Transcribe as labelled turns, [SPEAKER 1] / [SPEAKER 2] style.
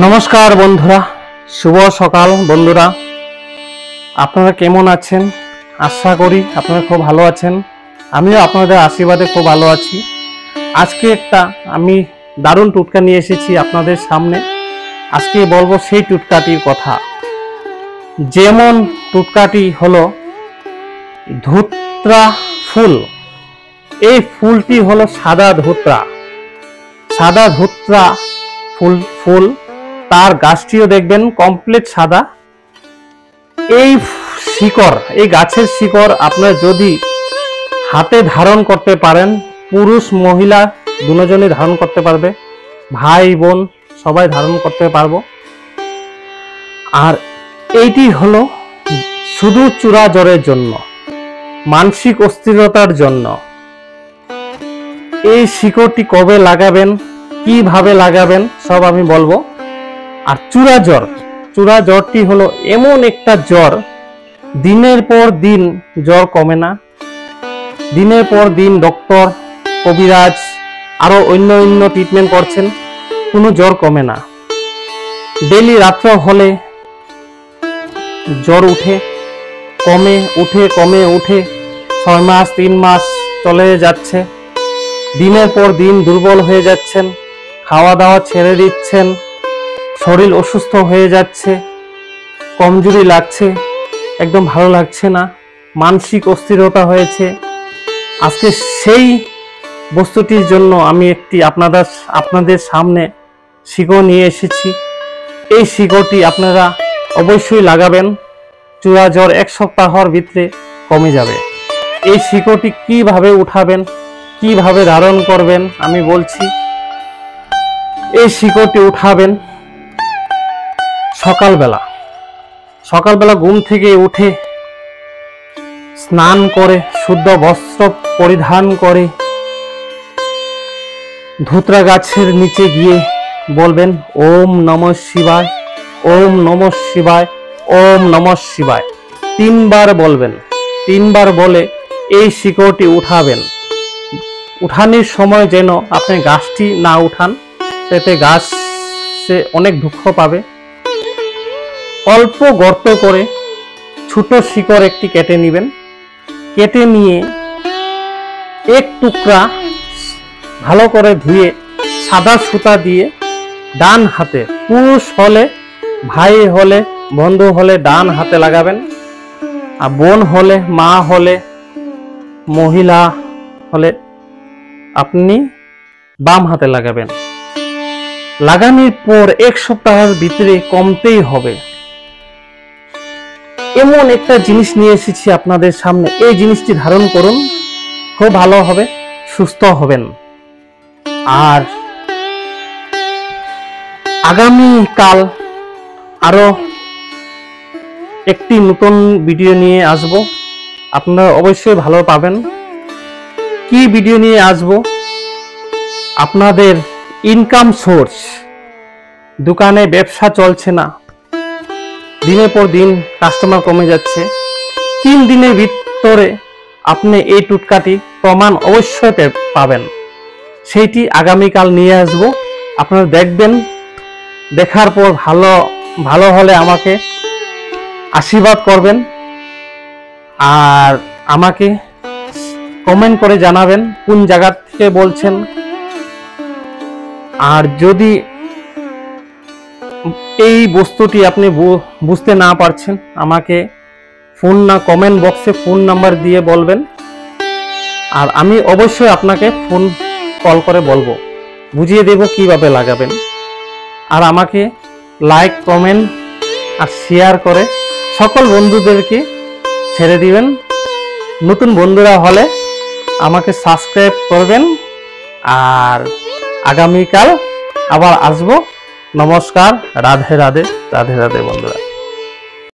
[SPEAKER 1] নমস্কার বন্ধুরা, শুভ সকাল বন্ধুরা। আপনারা কেমন আছেন? আশা করি আপনারা খুব ভালো আছেন। আমিও আপনাদের আশীর্বাদে খুব ভালো আছি। আজকে আমি দারুণ টুটকা নিয়ে এসেছি আপনাদের সামনে। আজকে বলবো সেই টুটকাটির কথা। যেমন টুটকাটি হলো ধুত্রা ফুল। এই ফুলটি হলো সাদা ধুত্রা ফুল। তার গাছটিও দেখবেন কমপ্লিট সাদা। এই গাছের শিকড় আপনারা যদি হাতে ধারণ করতে পারেন, পুরুষ মহিলা দুজনই ধারণ করতে পারবে, ভাই বোন সবাই ধারণ করতে পারবো। আর এইটি হলো শুধু চূড়া জ্বরের জন্য, মানসিক অস্থিরতার জন্য। এই শিকড়টি কবে লাগাবেন, কিভাবে লাগাবেন সব আমি বলবো। আর চূড়া জ্বরটি হলো এমন একটা জ্বর, দিনের পর দিন জ্বর কমে না। দিনের পর দিন ডক্টর, কবিরাজ আরো অন্য ট্রিটমেন্ট করছেন, কোনো জ্বর কমে না। ডেলি রাত্র হলে জ্বর কমে উঠে 6 মাস 3 মাস চলে যাচ্ছে। দিনের পর দিন দুর্বল হয়ে যাচ্ছেন, খাওয়া দাওয়া ছেড়ে দিচ্ছেন, শরীর অসুস্থ হয়ে যাচ্ছে, কমজোরি লাগছে, একদম ভালো লাগছে না, মানসিক অস্থিরতা হয়েছে। আজকে সেই বস্তুটির জন্য আমি একটি আপনাদের সামনে শিকড় নিয়ে এসেছি। এই শিকড়টি আপনারা অবশ্যই লাগাবেন। চূড়া জ্বর 1 সপ্তাহের ভিতরে কমে যাবে। এই শিকড়টি কিভাবে উঠাবেন, কিভাবে ধারণ করবেন আমি বলছি। এই শিকড়টি উঠাবেন সকালবেলা ঘুম থেকে উঠে স্নান করে শুদ্ধ বস্ত্র পরিধান করে ধুত্রা গাছের নিচে গিয়ে বলবেন ওম নমঃ শিবায়, ওম নমঃ শিবায়, ওম নমঃ শিবায় 3 বার বলবেন। 3 বার বলে এই শিকড়টি উঠাবেন। উঠানোর সময় যেন আপনি গাছটি না উঠান, তাতে গাছ সে অনেক দুঃখ পাবে। অল্প গর্ত করে ছোট শিকড় একটি কেটে নেবেন। কেটে নিয়ে এক টুকরা ভালো করে ধুয়ে সাদা সুতা দিয়ে ডান হাতে, পুরুষ হলে, ভাই হলে, বন্ধু হলে ডান হাতে লাগাবেন। আর বোন হলে, মা হলে, মহিলা হলে আপনি বাম হাতে লাগাবেন। লাগানোর পর 1 সপ্তাহের ভিতরে কমতেই হবে। এমন একটা জিনিস নিয়ে এসেছি আপনাদের সামনে, এই জিনিসটি ধারণ করুন, খুব ভালো হবে, সুস্থ হবেন। আর আগামীকাল আরো একটি নতুন ভিডিও নিয়ে আসব, আপনারা অবশ্যই ভালো পাবেন। কি ভিডিও নিয়ে আসব? আপনাদের ইনকাম সোর্স, দোকানে ব্যবসা চলছে না, দিনের পর দিন কাস্টমার কমে যাচ্ছে, 3 দিনের ভিতরে আপনি এই টুটকাটি প্রমাণ অবশ্যই পাবেন। সেইটি আগামীকাল নিয়ে আসব, আপনারা দেখবেন। দেখার পর ভালো হলে আমাকে আশীর্বাদ করবেন আর আমাকে কমেন্ট করে জানাবেন কোন জায়গা থেকে বলছেন। আর যদি এই বস্তুটি আপনি বুঝতে না পারছেন, আমাকে কমেন্ট বক্সে ফোন নাম্বার দিয়ে বলবেন। আর আমি অবশ্যই আপনাকে কল করে বলবো, বুঝিয়ে দেব কিভাবে লাগাবেন। আর আমাকে লাইক, কমেন্ট আর শেয়ার করে সকল বন্ধুদেরকে ছেড়ে দিবেন। নতুন বন্ধুরা হলে আমাকে সাবস্ক্রাইব করবেন। আর আগামীকাল আবার আসবো। নমস্কার, রাধে রাধে, রাধে রাধে বন্ধুরা।